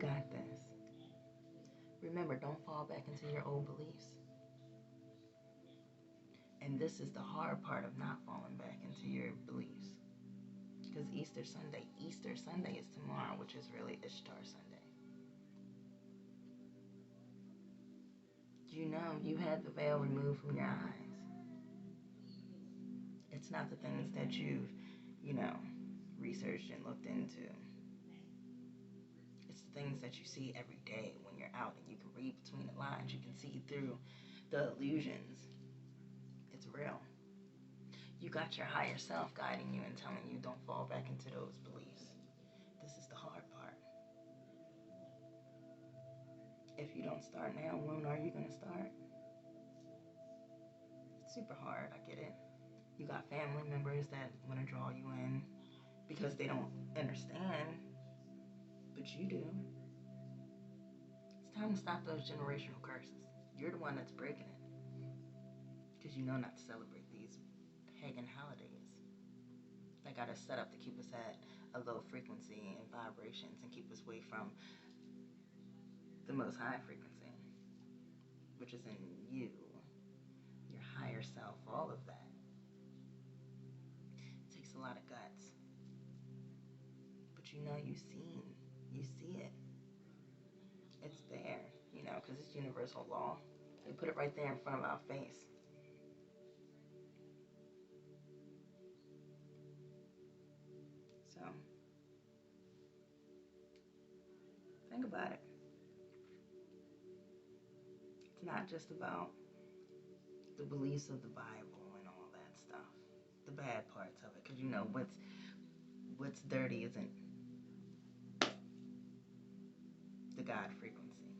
got this. Remember, don't fall back into your old beliefs. And this is the hard part of not falling back into your beliefs. Because Easter Sunday is tomorrow, which is really Ishtar Sunday. You know, you had the veil removed from your eyes. It's not the things that you've, researched and looked into. It's the things that you see every day when you're out and you can read between the lines. You can see through the illusions. It's real. You got your higher self guiding you and telling you don't fall back into those beliefs. This is the hard part. If you don't start now, when are you going to start? It's super hard, I get it. You got family members that want to draw you in because they don't understand, but you do. It's time to stop those generational curses. You're the one that's breaking it because you know not to celebrate these pagan holidays. They got us set up to keep us at a low frequency and vibrations and keep us away from the most high frequency, which is in you, your higher self, all of that. It takes a lot of guts. But you see it. It's there, because it's universal law. They put it right there in front of our face. So, think about it. It's not just about the beliefs of the Bible and all that stuff, the bad parts of it, because what's dirty isn't the God frequency,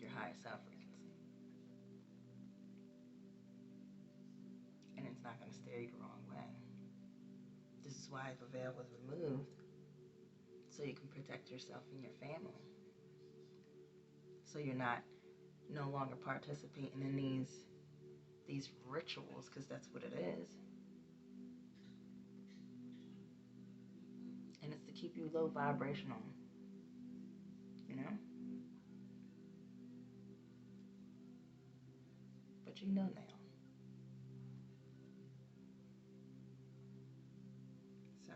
your higher self frequency, and it's not going to steer you the wrong way. This is why the veil was removed, so you can protect yourself and your family, so you're no longer participating in these rituals, because that's what it is. And it's to keep you low vibrational, But you know now. So,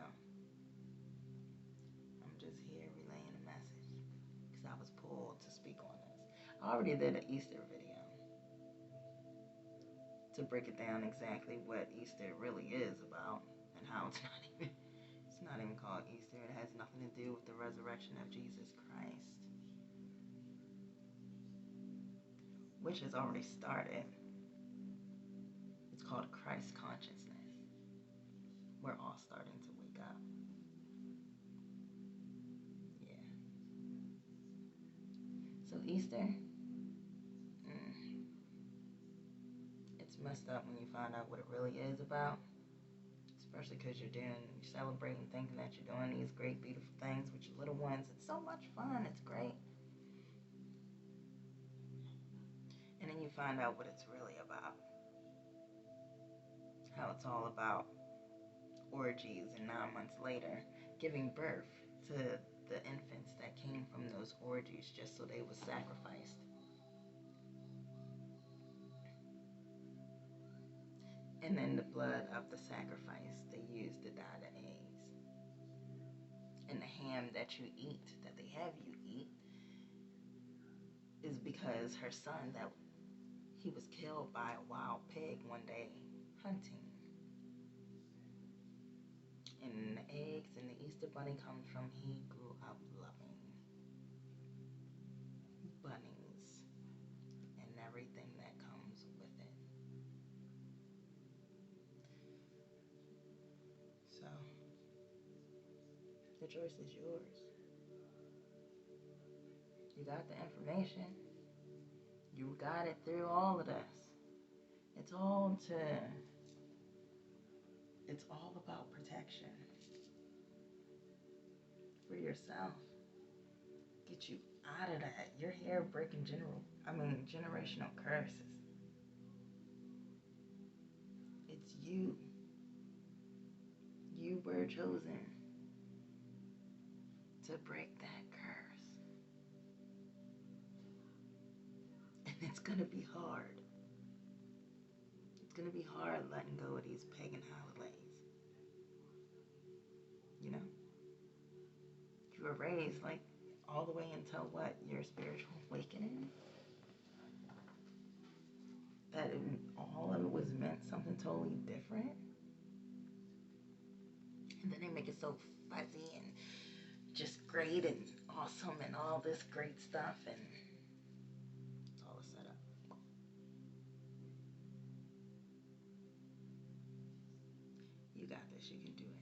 I'm just here relaying a message because I was pulled to speak on this. I already did an Easter video to break it down exactly what Easter really is about and how it's not even called Easter. It has nothing to do with the resurrection of Jesus Christ, which has already started. It's called Christ consciousness. We're all starting to wake up. Yeah. So Easter, it's messed up when you find out what it really is about. Especially because you're celebrating, thinking that you're doing these great, beautiful things with your little ones. It's so much fun. It's great. And then you find out what it's really about. How it's all about orgies, and 9 months later, giving birth to the infants that came from those orgies just so they were sacrificed. And then the blood of the sacrifice they used to dye the eggs. And the ham that you eat, that they have you eat, is because her son, that he was killed by a wild pig one day hunting. And the eggs and the Easter bunny comes from he grew up loving bunnies and everything that comes with it. So, the choice is yours. You got the information. You got it through all of this. It's all about protection for yourself. Get you out of that. You're here breaking generational curses. It's you. You were chosen. to break that curse. And it's going to be hard. It's going to be hard letting go of these pagan holidays. You know? You were raised like all the way until what? Your spiritual awakening? That all of it was meant something totally different? And then they make it so fuzzy and just great and awesome and all this great stuff, and it's all a setup. You got this. You can do it.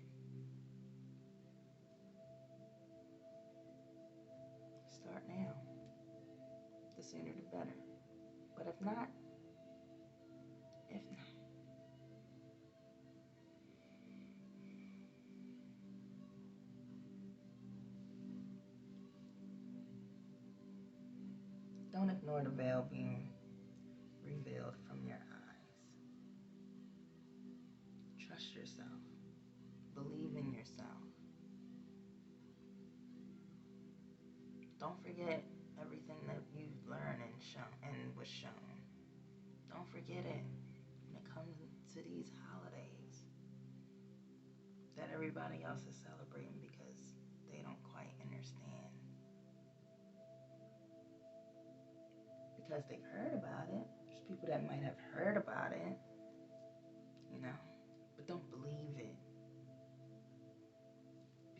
Start now. The sooner the better. But if not, don't ignore the veil being revealed from your eyes. Trust yourself. Believe in yourself. Don't forget everything that you've learned and shown and was shown. Don't forget it when it comes to these holidays that everybody else is celebrating because they don't quite understand. Because they've heard about it. There's people that might have heard about it, you know, but don't believe it.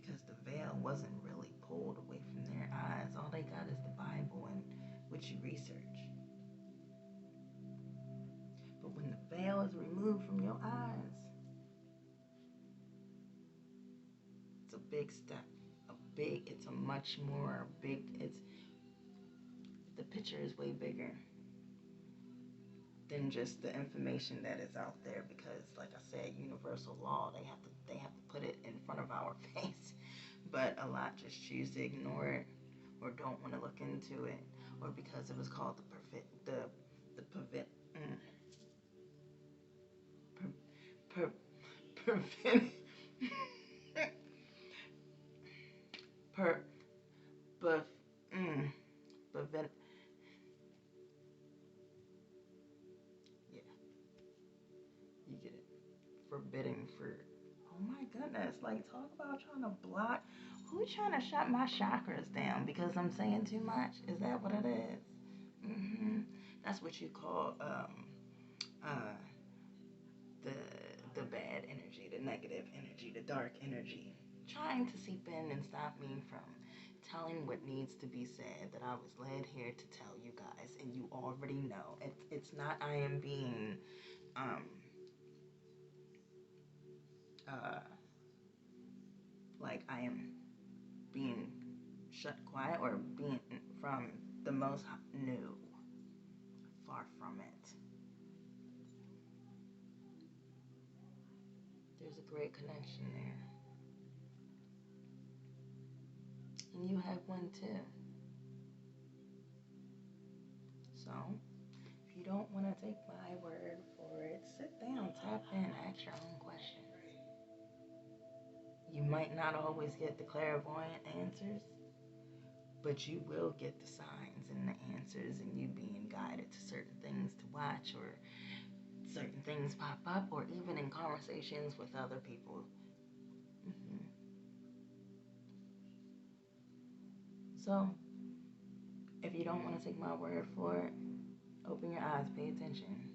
Because the veil wasn't really pulled away from their eyes. All they got is the Bible and what you research. But when the veil is removed from your eyes, it's a big step. It's a much more big, the picture is way bigger than just the information that is out there, because like I said, universal law, they have to put it in front of our face. But a lot just choose to ignore it or don't want to look into it, or because it was called yeah, you get it. Forbidding fruit. Oh my goodness, like talk about trying to block. Who's trying to shut my chakras down because I'm saying too much? Is that what it is? That's what you call uh, the the bad energy, the negative energy, the dark energy, trying to seep in and stop me from telling what needs to be said that I was led here to tell you guys, and you already know. It's not I am being uh, like I am being shut quiet or being from the most new. Far from it. There's a great connection there. And you have one too. So, if you don't want to take my word for it, sit down, tap in, ask your own questions. You might not always get the clairvoyant answers, but you will get the signs and the answers, and you being guided to certain things to watch, or certain things pop up, or even in conversations with other people. So, if you don't want to take my word for it, open your eyes, pay attention.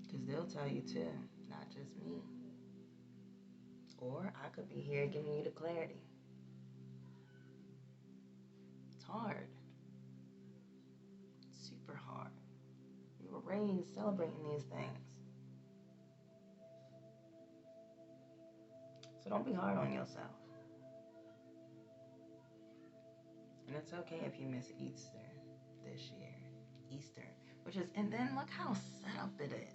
Because they'll tell you too, not just me. Or I could be here giving you the clarity. It's hard. It's super hard. You were raised celebrating these things. So don't be hard on yourself. And it's okay if you miss Easter this year. Easter. And then look how set up it is.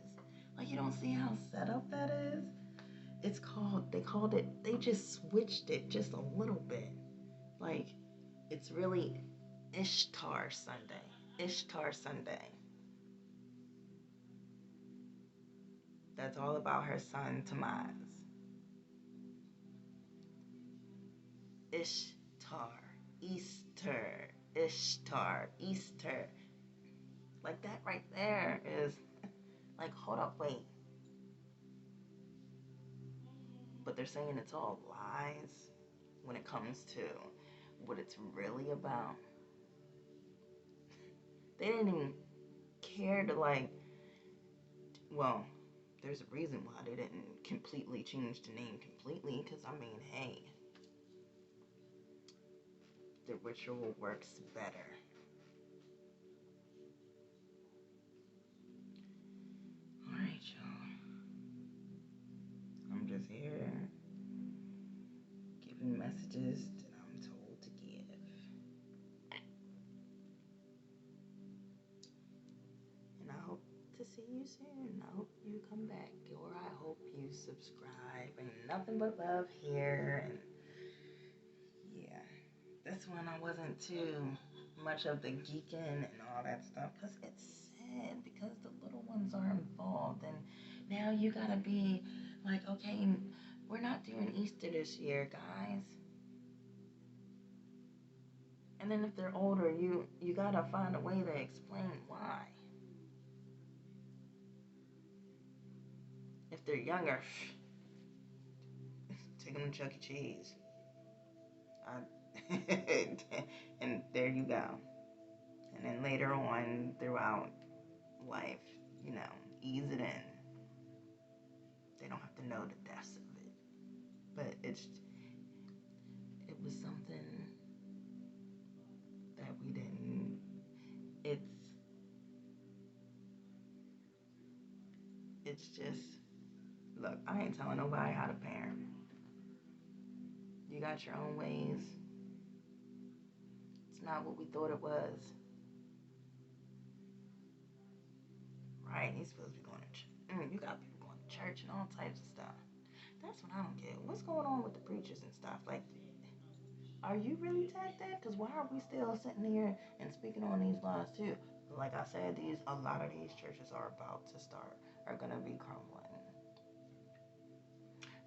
Like, you don't see how set up that is? They just switched it just a little bit. Like, it's really Ishtar Sunday. Ishtar Sunday. That's all about her son, Tamaz. Ishtar. Ishtar, Easter. Like that right there is like, hold up, wait. But they're saying it's all lies when it comes to what it's really about. They didn't even care to, like, well, there's a reason why they didn't completely change the name completely, because, I mean, hey, the ritual works better. Alright, y'all. I'm just here giving messages that I'm told to give. And I hope to see you soon. I hope you come back, or I hope you subscribe. Ain't nothing but love here. And yeah, this one I wasn't too much of the geeking and all that stuff, because it's sad, because the little ones are involved, and now you gotta be like, okay, we're not doing Easter this year, guys. And then if they're older, you gotta find a way to explain why. If they're younger, take them to Chuck E. Cheese. And there you go. And then later on throughout life, ease it in. They don't have to know the depths of it. But it was something that we didn't. It's just, look, I ain't telling nobody how to parent. You got your own ways. It's not what we thought it was. Right? He's supposed to be going to church. You got people going to church and all types of stuff. That's what I don't get. What's going on with the preachers and stuff? Like, are you really tagged that? Because why are we still sitting here and speaking on these laws too? Like I said, a lot of these churches are gonna be crumbling.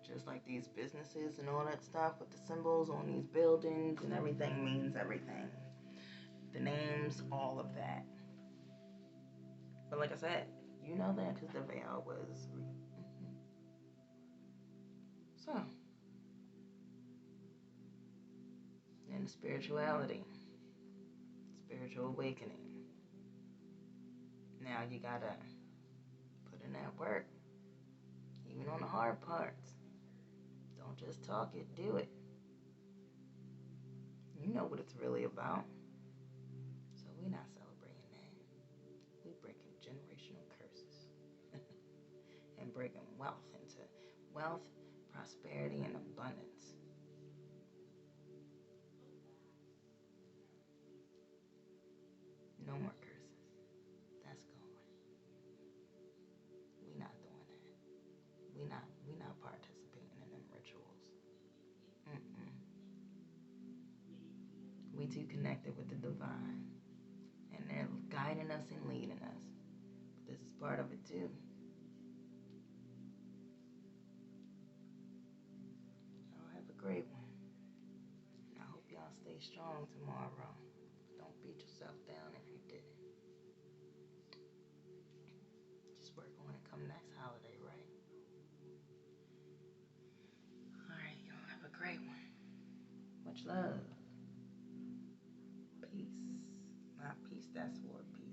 Just like these businesses and all that stuff with the symbols on these buildings and everything means everything. The names, all of that. But like I said, you know that because the veil was. So, and spirituality, spiritual awakening. Now you gotta put in that work, even on the hard parts. Don't just talk it, do it. You know what it's really about. So we're not celebrating that. We're breaking generational curses and breaking wealth into wealth, prosperity, and abundance. No more curses. That's gone. We not doing that. We not participating in them rituals. Mm-mm. We too connected with the divine, and they're guiding us and leading us. But this is part of it too. Y'all have a great one. I hope y'all stay strong tomorrow. Don't beat yourself down if you didn't. Just work on it come next holiday, right? Alright, y'all have a great one. Much love. Peace. Not peace, that's war. Peace.